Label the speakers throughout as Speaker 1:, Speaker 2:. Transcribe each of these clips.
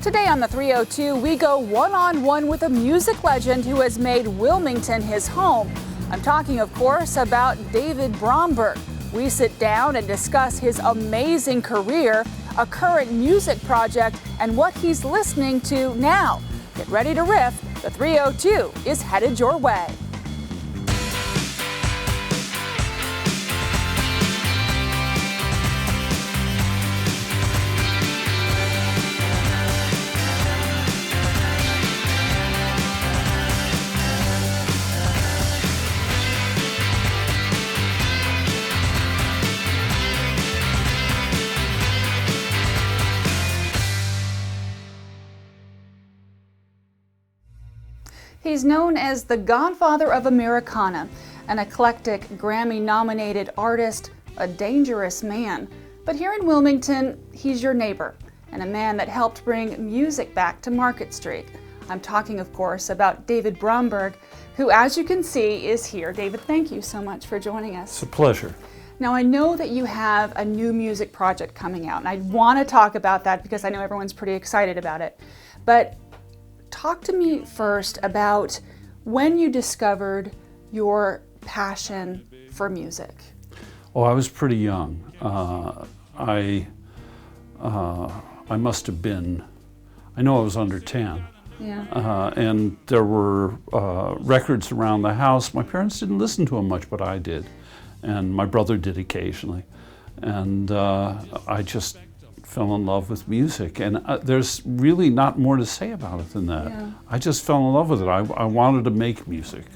Speaker 1: Today on the 302, we go one-on-one with a music legend who has made Wilmington his home. I'm talking, of course, about David Bromberg. We sit down and discuss his amazing career, a current music project, and what he's listening to now. Get ready to riff. The 302 is headed your way. He's known as the Godfather of Americana, an eclectic Grammy-nominated artist, a dangerous man. But here in Wilmington, he's your neighbor and a man that helped bring music back to Market Street. I'm talking, of course, about David Bromberg, who, as you can see, is here. David, thank you so much for joining us.
Speaker 2: It's a pleasure.
Speaker 1: Now, I know that you have a new music project coming out, and I want to talk about that because I know everyone's pretty excited about it. But talk to me first about when you discovered your passion for music.
Speaker 2: Oh, I was pretty young. I must have been, I know I was under 10.
Speaker 1: Yeah.
Speaker 2: And there were records around the house. My parents didn't listen to them much, but I did. And my brother did occasionally. And I just fell in love with music, and there's really not more to say about it than that.
Speaker 1: Yeah.
Speaker 2: I just fell in love with it. I wanted to make music.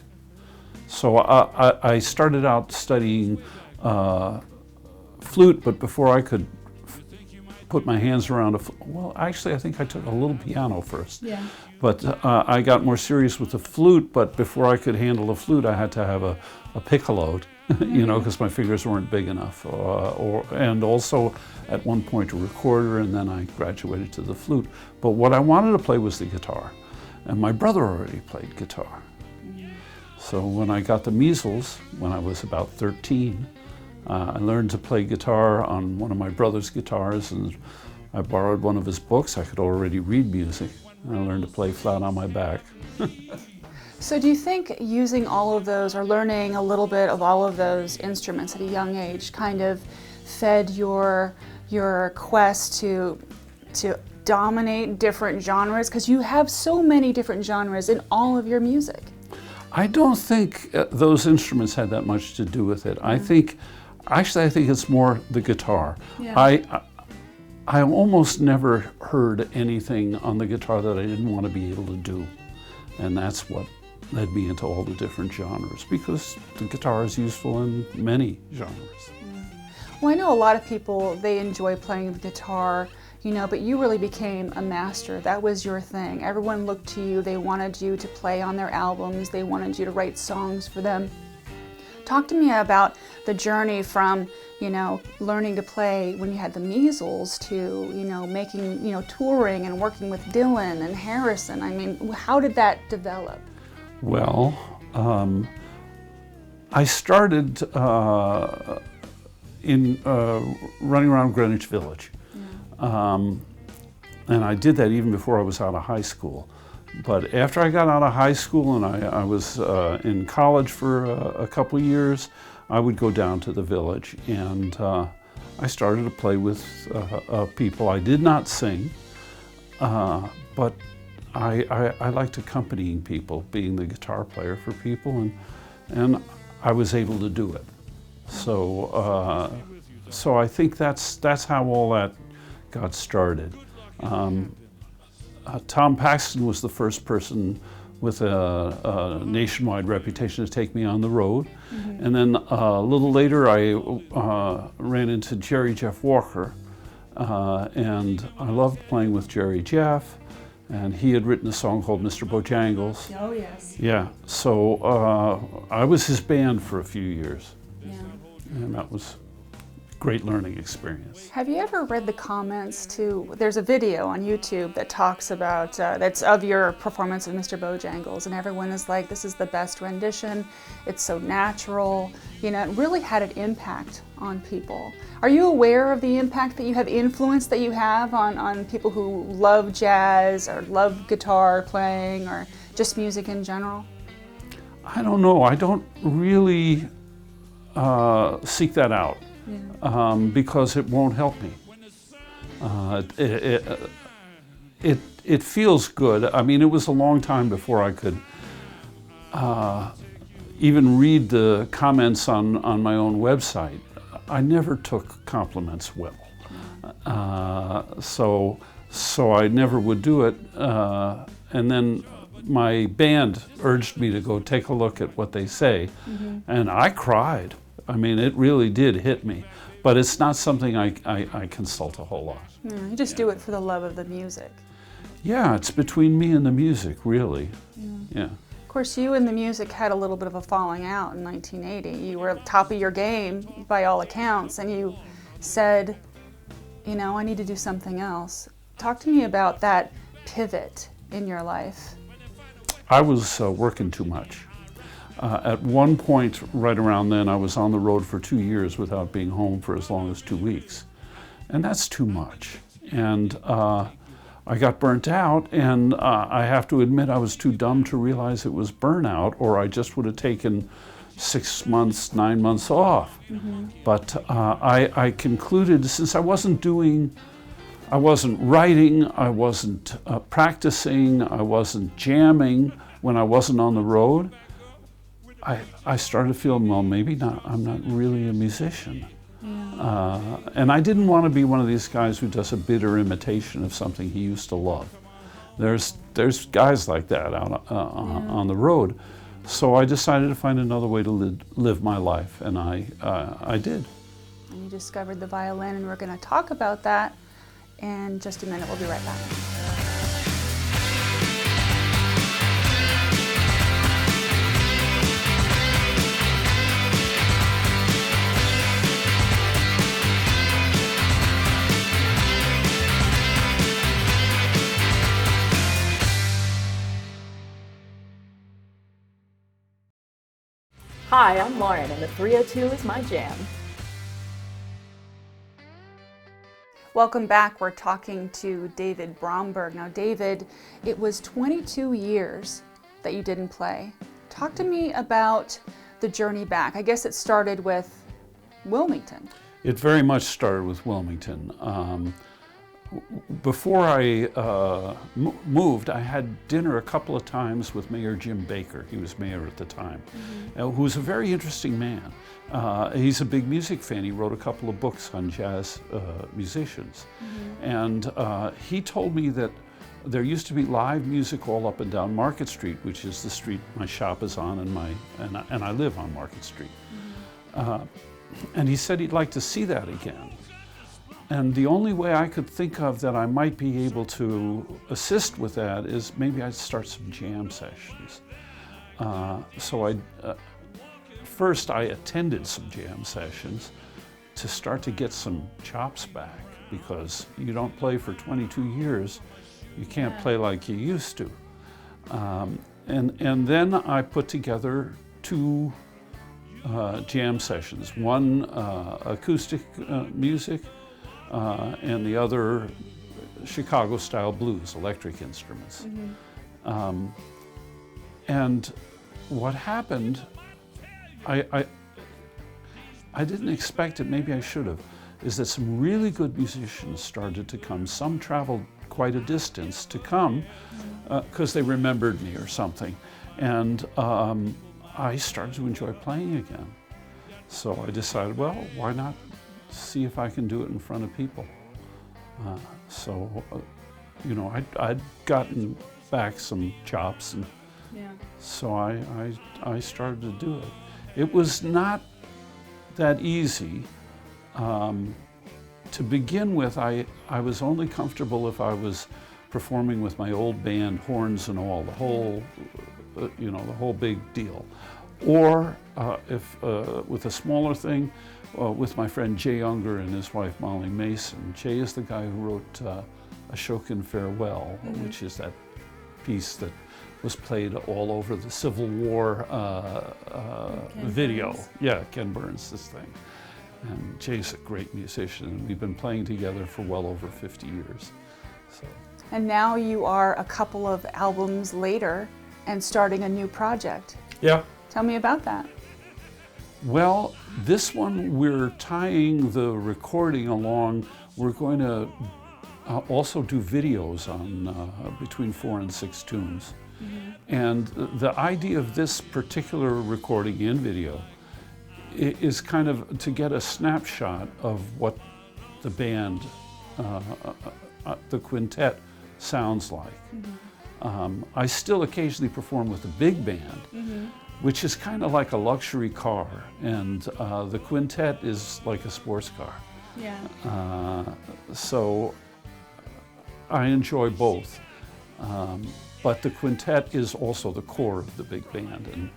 Speaker 2: So I started out studying flute, but before I could put my hands around well, actually I think I took a little piano first.
Speaker 1: Yeah.
Speaker 2: But I got more serious with the flute, but before I could handle the flute, I had to have a piccolo, you know, because my fingers weren't big enough. And also at one point a recorder, and then I graduated to the flute. But what I wanted to play was the guitar, and my brother already played guitar. So when I got the measles, when I was about 13, I learned to play guitar on one of my brother's guitars, and I borrowed one of his books. I could already read music, and I learned to play flat on my back.
Speaker 1: So do you think using all of those, or learning a little bit of all of those instruments at a young age, kind of fed your quest to dominate different genres? Because you have so many different genres in all of your music. I
Speaker 2: don't think those instruments had that much to do with it. I think it's more the guitar.
Speaker 1: Yeah.
Speaker 2: I almost never heard anything on the guitar that I didn't want to be able to do. And that's what led me into all the different genres, because the guitar is useful in many genres.
Speaker 1: Well, I know a lot of people, they enjoy playing the guitar, you know, but you really became a master. That was your thing. Everyone looked to you. They wanted you to play on their albums. They wanted you to write songs for them. Talk to me about the journey from, you know, learning to play when you had the measles to, you know, making, you know, touring and working with Dylan and Harrison. I mean, how did that develop?
Speaker 2: Well, I started in running around Greenwich Village. And I did that even before I was out of high school. But after I got out of high school and I was in college for a couple of years, I would go down to the village, and I started to play with people. I did not sing, but I liked accompanying people, being the guitar player for people, and I was able to do it. So I think that's how all that got started. Tom Paxton was the first person with a nationwide reputation to take me on the road. Mm-hmm. And then a little later I ran into Jerry Jeff Walker, and I loved playing with Jerry Jeff, and he had written a song called Mr. Bojangles.
Speaker 1: Oh, yes.
Speaker 2: Yeah, so I was his band for a few years.
Speaker 1: Yeah.
Speaker 2: And that was great learning experience.
Speaker 1: Have you ever read the comments to, there's a video on YouTube that talks about, that's of your performance of Mr. Bojangles, and everyone is like, this is the best rendition, it's so natural, you know, it really had an impact on people. Are you aware of the impact that you have, influence that you have on people who love jazz or love guitar playing or just music in general?
Speaker 2: I don't know, I don't really seek that out. Yeah. Because it won't help me. It feels good. I mean, it was a long time before I could even read the comments on my own website. I never took compliments well, so I never would do it. And then my band urged me to go take a look at what they say, and I cried. I mean, it really did hit me, but it's not something I consult a whole lot.
Speaker 1: You just do it for the love of the music.
Speaker 2: Yeah, it's between me and the music, really. Yeah.
Speaker 1: Of course, you and the music had a little bit of a falling out in 1980. You were at the top of your game by all accounts, and you said, you know, I need to do something else. Talk to me about that pivot in your life.
Speaker 2: I was working too much. At one point, right around then, I was on the road for 2 years without being home for as long as 2 weeks. And that's too much. And I got burnt out, and I have to admit I was too dumb to realize it was burnout, or I just would have taken 6 months, 9 months off. But I concluded, since I wasn't writing, I wasn't practicing, I wasn't jamming when I wasn't on the road, I started feeling, well, maybe not, I'm not really a musician. Yeah. And I didn't want to be one of these guys who does a bitter imitation of something he used to love. There's guys like that out on the road. So I decided to find another way to live my life, and I did.
Speaker 1: And you discovered the violin, and we're going to talk about that in just a minute. We'll be right back.
Speaker 3: Hi, I'm Lauren, and the 302 is my jam.
Speaker 1: Welcome back. We're talking to David Bromberg. Now, David, it was 22 years that you didn't play. Talk to me about the journey back. I guess it started with Wilmington.
Speaker 2: It very much started with Wilmington. Before I moved, I had dinner a couple of times with Mayor Jim Baker. He was mayor at the time, who was a very interesting man. He's a big music fan. He wrote a couple of books on jazz musicians. And he told me that there used to be live music all up and down Market Street, which is the street my shop is on, and I live on Market Street. And he said he'd like to see that again. And the only way I could think of that I might be able to assist with that is maybe I'd start some jam sessions. So first I attended some jam sessions to start to get some chops back, because you don't play for 22 years, you can't play like you used to. And then I put together 2 jam sessions, one acoustic music, and the other Chicago-style blues, electric instruments. And what happened, I didn't expect it, maybe I should have, is that some really good musicians started to come. Some traveled quite a distance to come because they remembered me or something. And I started to enjoy playing again. So I decided, well, why not see if I can do it in front of people. You know, I'd gotten back some chops, and so I started to do it. It was not that easy. To begin with, I was only comfortable if I was performing with my old band, horns and all, the whole, you know, the whole big deal. Or if with a smaller thing, with my friend Jay Unger and his wife Molly Mason. Jay is the guy who wrote Ashokan Farewell, which is that piece that was played all over the Civil War video.
Speaker 1: Burns.
Speaker 2: Yeah, Ken Burns, this thing. And Jay's a great musician, and we've been playing together for well over 50 years. So.
Speaker 1: And now you are a couple of albums later and starting a new project.
Speaker 2: Yeah.
Speaker 1: Tell me about that.
Speaker 2: Well, this one we're tying the recording along. We're going to also do videos on between 4 and 6 tunes. And the idea of this particular recording and video is kind of to get a snapshot of what the band, the quintet, sounds like. I still occasionally perform with the big band, which is kind of like a luxury car, and the quintet is like a sports car.
Speaker 1: Yeah.
Speaker 2: So I enjoy both. But the quintet is also the core of the big band,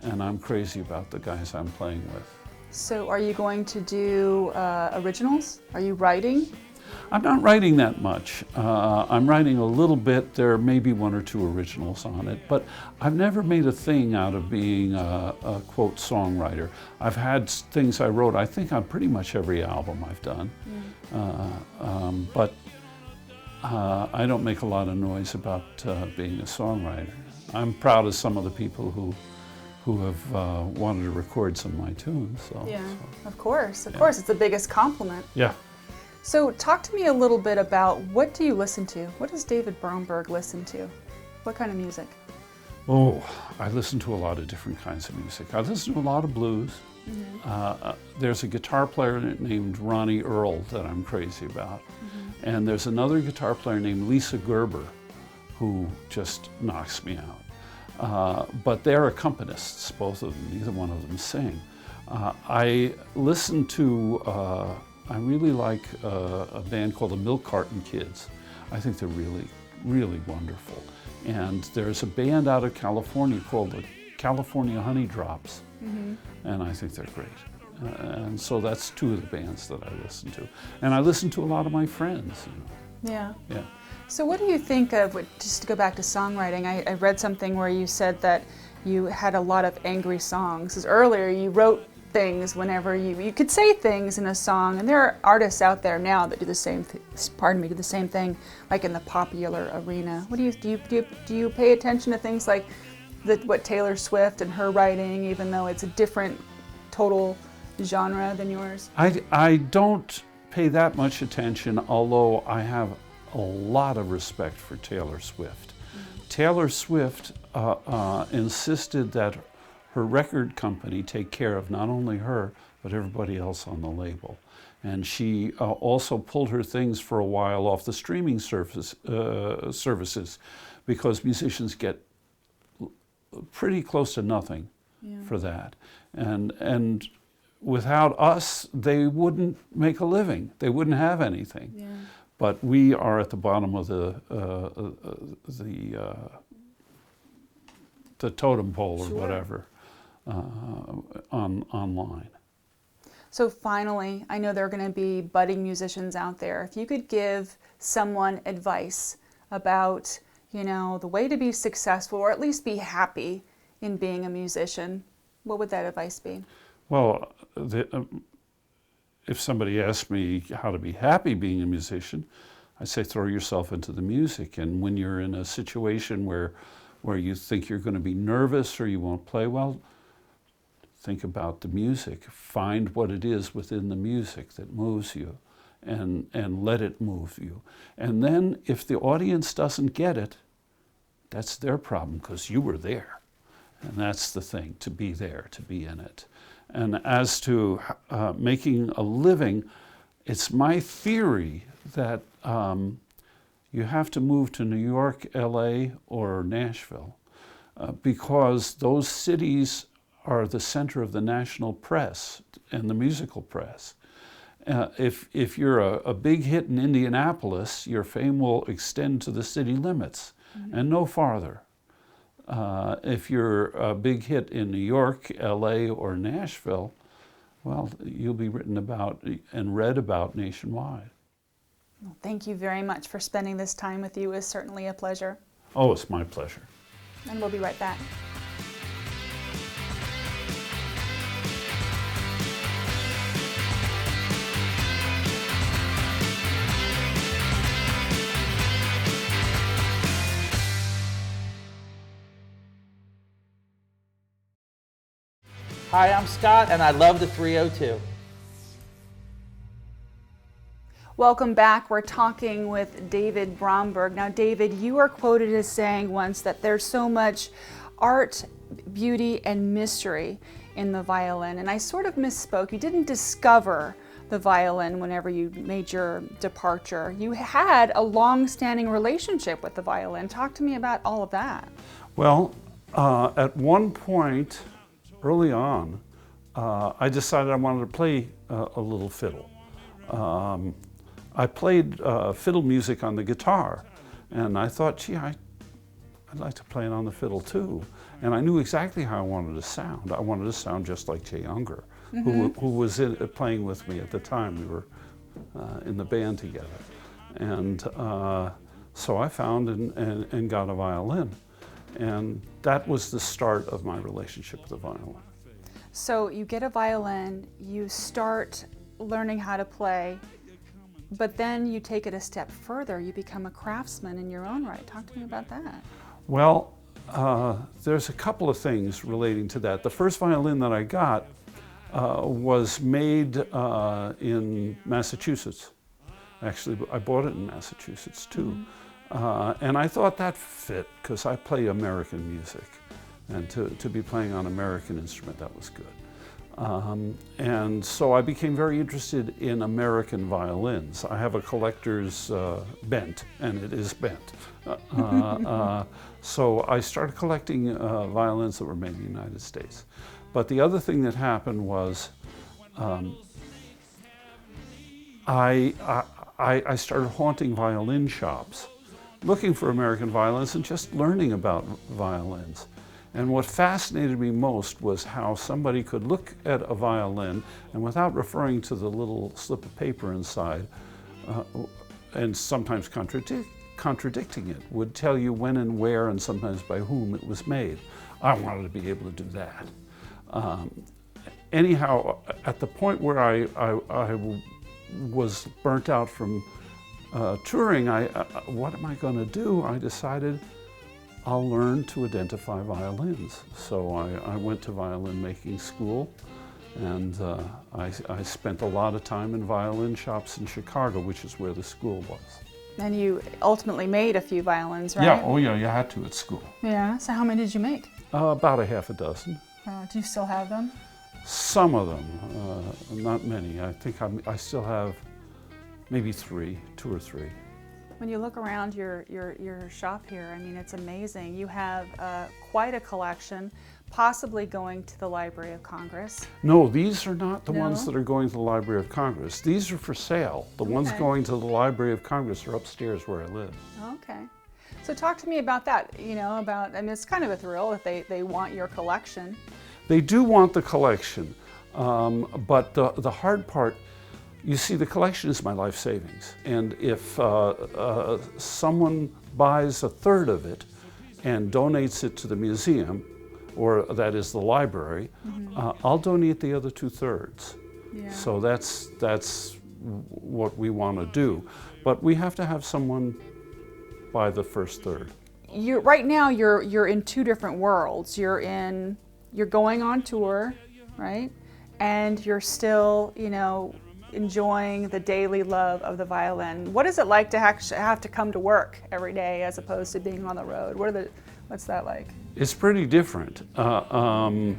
Speaker 2: and I'm crazy about the guys I'm playing with.
Speaker 1: So are you going to do originals? Are you writing?
Speaker 2: I'm not writing that much. I'm writing a little bit. There may be 1 or 2 originals on it, but I've never made a thing out of being a quote songwriter. I've had things I wrote, I think, on pretty much every album I've done. But I don't make a lot of noise about being a songwriter. I'm proud of some of the people who have wanted to record some of my tunes. So,
Speaker 1: Yeah,
Speaker 2: so.
Speaker 1: of course. Of course, it's the biggest compliment.
Speaker 2: Yeah.
Speaker 1: So talk to me a little bit about what do you listen to? What does David Bromberg listen to? What kind of music?
Speaker 2: Oh, I listen to a lot of different kinds of music. I listen to a lot of blues. There's a guitar player named Ronnie Earl that I'm crazy about. And there's another guitar player named Lisa Gerber who just knocks me out. But they're accompanists, both of them. Neither one of them sing. I listen to, I really like a band called the Milk Carton Kids. I think they're really, really wonderful. And there's a band out of California called the California Honey Drops, and I think they're great. And so that's 2 of the bands that I listen to. And I listen to a lot of my friends. You know.
Speaker 1: Yeah.
Speaker 2: Yeah.
Speaker 1: So what do you think of, just to go back to songwriting, I read something where you said that you had a lot of angry songs. 'Cause earlier you wrote things whenever you could say things in a song, and there are artists out there now that do the same do the same thing, like in the popular arena. What do you pay attention to things like what Taylor Swift and her writing, even though it's a different total genre than yours?
Speaker 2: I don't pay that much attention, although I have a lot of respect for Taylor Swift. Taylor Swift insisted that her record company take care of not only her, but everybody else on the label. And she also pulled her things for a while off the streaming services because musicians get pretty close to nothing for that. And without us, they wouldn't make a living. They wouldn't have anything.
Speaker 1: Yeah.
Speaker 2: But we are at the bottom of the totem pole or
Speaker 1: Sure.
Speaker 2: whatever online.
Speaker 1: So finally, I know there are going to be budding musicians out there. If you could give someone advice about, the way to be successful or at least be happy in being a musician, what would that advice be?
Speaker 2: Well, if somebody asked me how to be happy being a musician, I say throw yourself into the music. And when you're in a situation where you think you're going to be nervous or you won't play well, think about the music. Find what it is within the music that moves you and let it move you. And then if the audience doesn't get it, that's their problem because you were there. And that's the thing, to be there, to be in it. And as to making a living, it's my theory that you have to move to New York, LA, or Nashville because those cities are the center of the national press and the musical press. If you're a big hit in Indianapolis, your fame will extend to the city limits and no farther. If you're a big hit in New York, LA, or Nashville, well, you'll be written about and read about nationwide.
Speaker 1: Well, thank you very much for spending this time with you. It was certainly a pleasure.
Speaker 2: Oh, it's my pleasure.
Speaker 1: And we'll be right back.
Speaker 4: Hi, I'm Scott, and I love the 302.
Speaker 1: Welcome back. We're talking with David Bromberg. Now, David, you are quoted as saying once that there's so much art, beauty, and mystery in the violin. And I sort of misspoke. You didn't discover the violin whenever you made your departure. You had a long-standing relationship with the violin. Talk to me about all of that.
Speaker 2: Well, at one point, early on, I decided I wanted to play a little fiddle. I played fiddle music on the guitar, and I thought, gee, I'd like to play it on the fiddle too. And I knew exactly how I wanted to sound. I wanted to sound just like Jay Unger, who was playing with me at the time. We were in the band together. And so I found and got a violin. And that was the start of my relationship with the violin.
Speaker 1: So you get a violin, you start learning how to play, but then you take it a step further. You become a craftsman in your own right. Talk to me about that.
Speaker 2: Well, there's a couple of things relating to that. The first violin that I got was made in Massachusetts. Actually, I bought it in Massachusetts too. And I thought that fit because I play American music, and to be playing on an American instrument, that was good. And so I became very interested in American violins. I have a collector's bent, and it is bent. So I started collecting violins that were made in the United States. But the other thing that happened was I started haunting violin shops, looking for American violins and just learning about violins. And what fascinated me most was how somebody could look at a violin and without referring to the little slip of paper inside, and sometimes contradicting it, would tell you when and where and sometimes by whom it was made. I wanted to be able to do that. Anyhow, at the point where I was burnt out from touring, what am I going to do? I decided I'll learn to identify violins. So I went to violin making school, and I spent a lot of time in violin shops in Chicago, which is where the school was.
Speaker 1: And you ultimately made a few violins, right?
Speaker 2: Yeah, oh yeah, you had to at school.
Speaker 1: Yeah, so how many did you make?
Speaker 2: About a half a dozen.
Speaker 1: Do you still have them?
Speaker 2: Some of them, not many. I think I still have maybe two or three.
Speaker 1: When you look around your shop here, I mean, it's amazing. You have quite a collection, possibly going to the Library of Congress.
Speaker 2: No, these are not the ones that are going to the Library of Congress. These are for sale. The ones going to the Library of Congress are upstairs where I live.
Speaker 1: Okay. So talk to me about that, I mean, it's kind of a thrill if they want your collection.
Speaker 2: They do want the collection, but the hard part, you see, the collection is my life savings. And if someone buys a third of it and donates it to the museum, or that is the library, I'll donate the other 2/3. Yeah. So that's what we want to do. But we have to have someone buy the first third.
Speaker 1: Right now you're in two different worlds. You're going on tour, right? And you're still, enjoying the daily love of the violin. What is it like to have to come to work every day as opposed to being on the road? What's that like?
Speaker 2: It's pretty different. I'm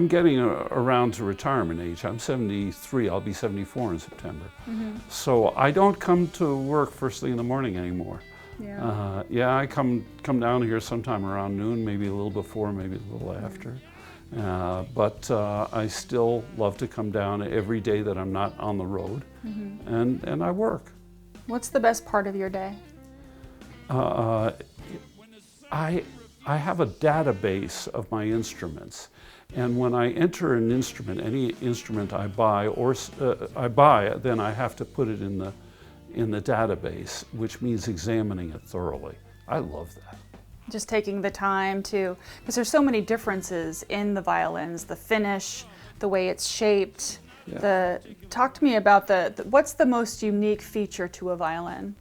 Speaker 2: getting around to retirement age. I'm 73. I'll be 74 in September. So I don't come to work first thing in the morning anymore. Yeah. I come down here sometime around noon, maybe a little before, maybe a little after. But I still love to come down every day that I'm not on the road, and I work.
Speaker 1: What's the best part of your day?
Speaker 2: I have a database of my instruments, and when I enter an instrument, any instrument I buy, then I have to put it in the database, which means examining it thoroughly. I love that.
Speaker 1: Just taking the time to, because there's so many differences in the violins, the finish, the way it's shaped.
Speaker 2: Yeah.
Speaker 1: Talk to me about what's the most unique feature to a violin?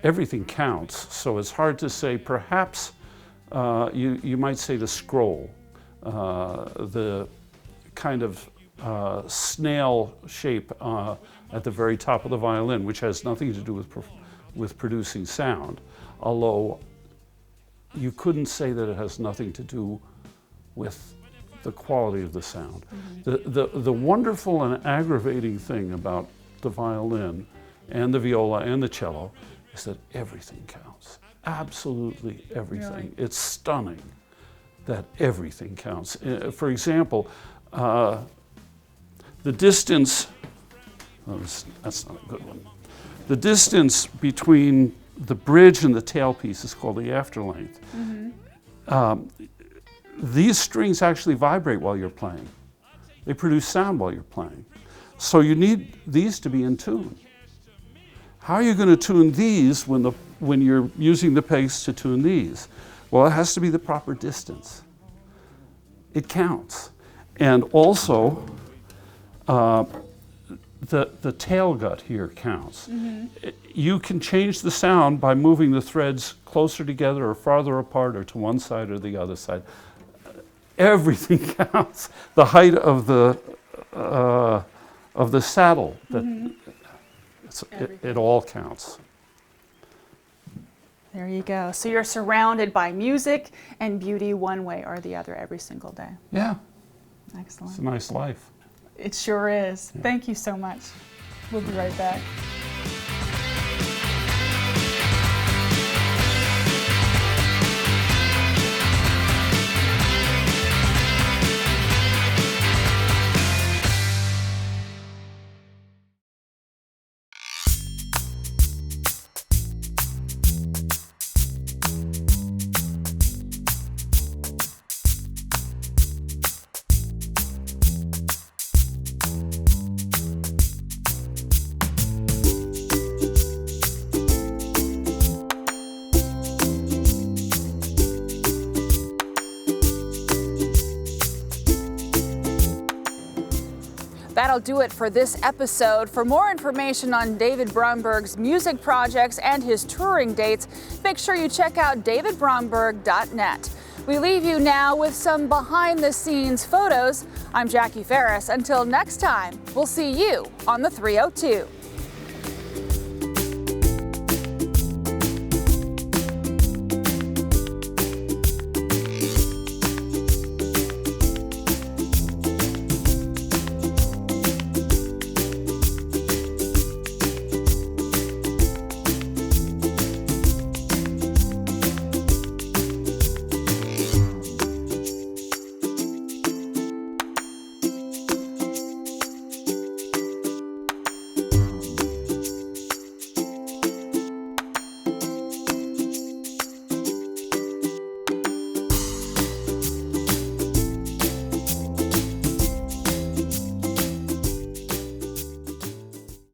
Speaker 2: Everything counts, so it's hard to say. Perhaps you might say the scroll, the kind of snail shape at the very top of the violin, which has nothing to do with producing sound, although you couldn't say that it has nothing to do with the quality of the sound. Mm-hmm. The wonderful and aggravating thing about the violin and the viola and the cello is that everything counts. Absolutely everything.
Speaker 1: Really?
Speaker 2: It's stunning that everything counts. For example, the distance, that's not a good one. The distance between the bridge and the tailpiece is called the afterlength. Mm-hmm. These strings actually vibrate while you're playing. They produce sound while you're playing. So you need these to be in tune. How are you going to tune these when you're using the pegs to tune these? Well, it has to be the proper distance. It counts. And also, the tail gut here counts. Mm-hmm. You can change the sound by moving the threads closer together or farther apart or to one side or the other side. Everything counts. The height of the saddle, it all counts.
Speaker 1: There you go. So you're surrounded by music and beauty one way or the other every single day.
Speaker 2: Yeah.
Speaker 1: Excellent.
Speaker 2: It's a nice life.
Speaker 1: It sure is. Yeah. Thank you so much. We'll be right back. That'll do it for this episode. For more information on David Bromberg's music projects and his touring dates, make sure you check out davidbromberg.net. We leave you now with some behind-the-scenes photos. I'm Jackie Ferris. Until next time, we'll see you on the 302.